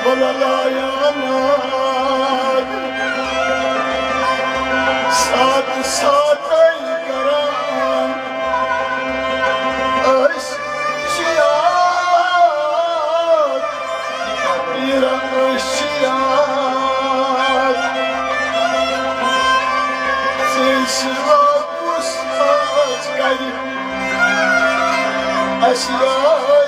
وللايانات سات ساتي كران اشياء يرى اشياء سيسرا وسط قلب اشياء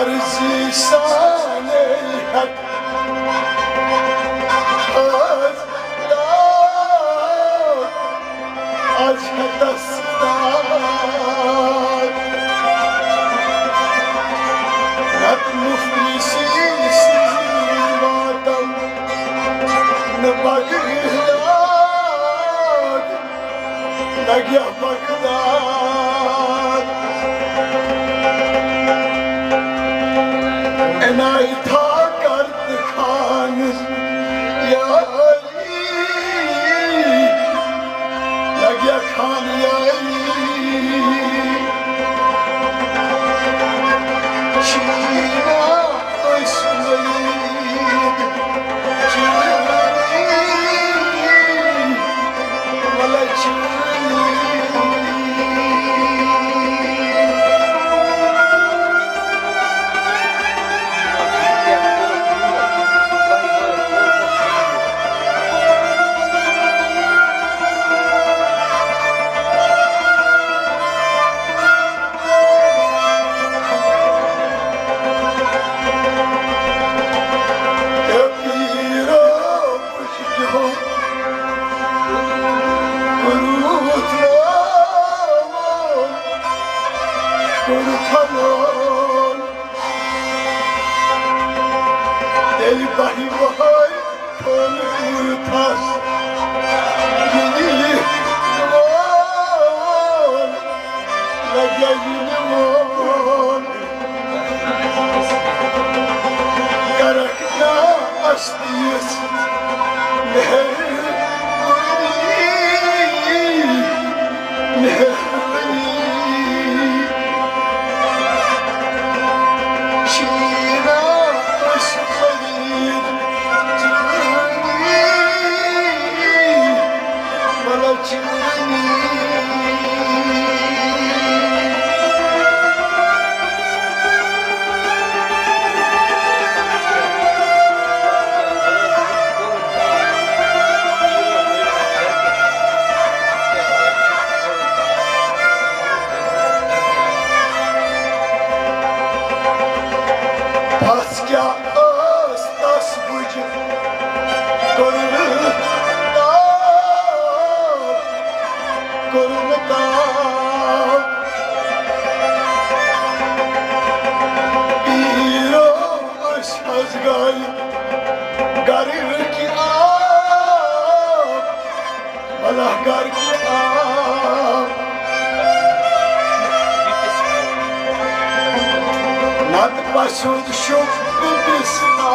أرزي سانيك أجهد الصداد نتلف لسيسي ماتم نبغداد نجح بغداد أنا يتاكرت خانس يا علي لقيا خان يا علي شينا اسميك جاني ولا جاني Deli bahi vay, kolu tas, yeni limon, lagya limon, karakna astiyes, meher Paskya astas bucu korumda biro ashazgal garir ki aap malahgar ki aap nad pasud shub bisna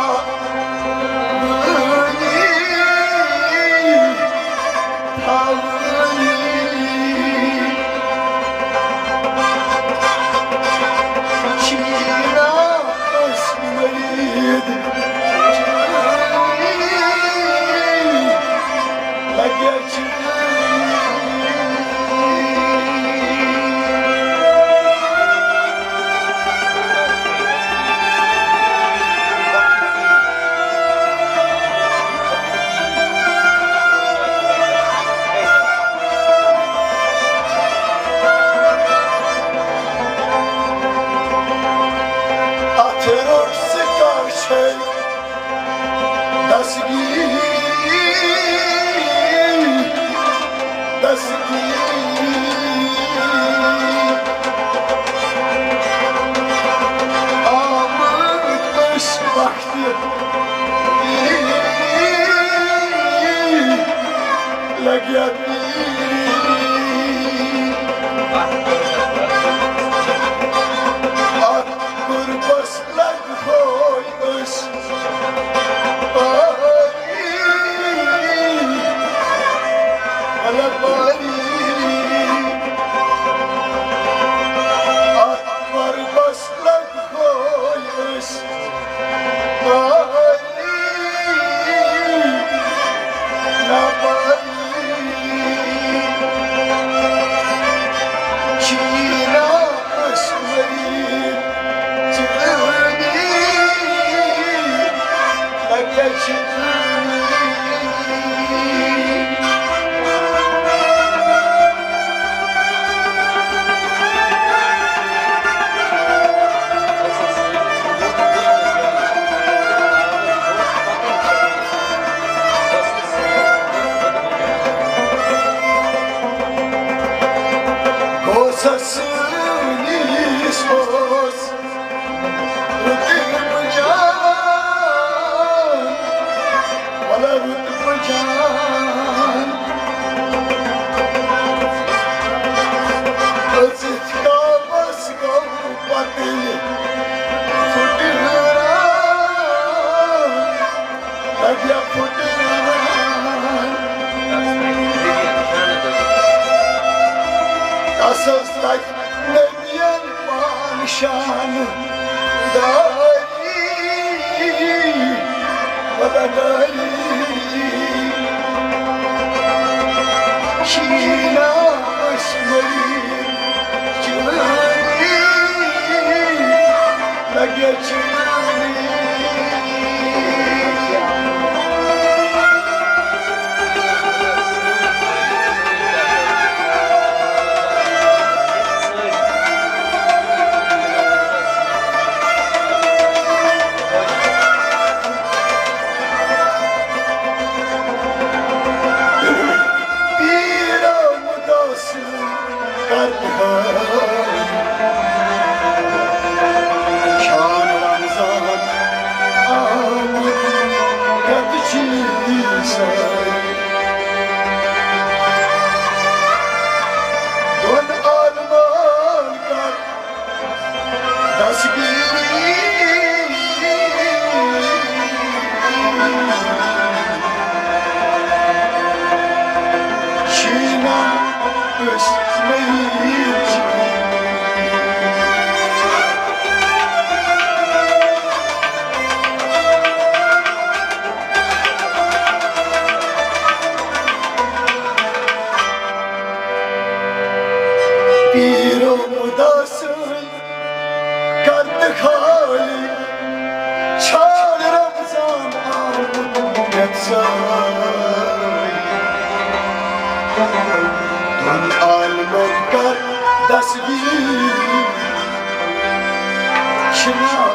Dastgir لقيتني أكبر بس لك خوي بس بالي على بالي أكبر بس لك خوي بس بالي لا بالي شينا أسمري تغني لك يا شغلي Kosasını sos Rıtık can Valla rıtık can Azıt kabas kavatili Futıran Lagya futıran Asas like Nebiyen Panişanı Dali Vada dali Şina Asmari Çılani Lagya çılani Don almak tasbih Şına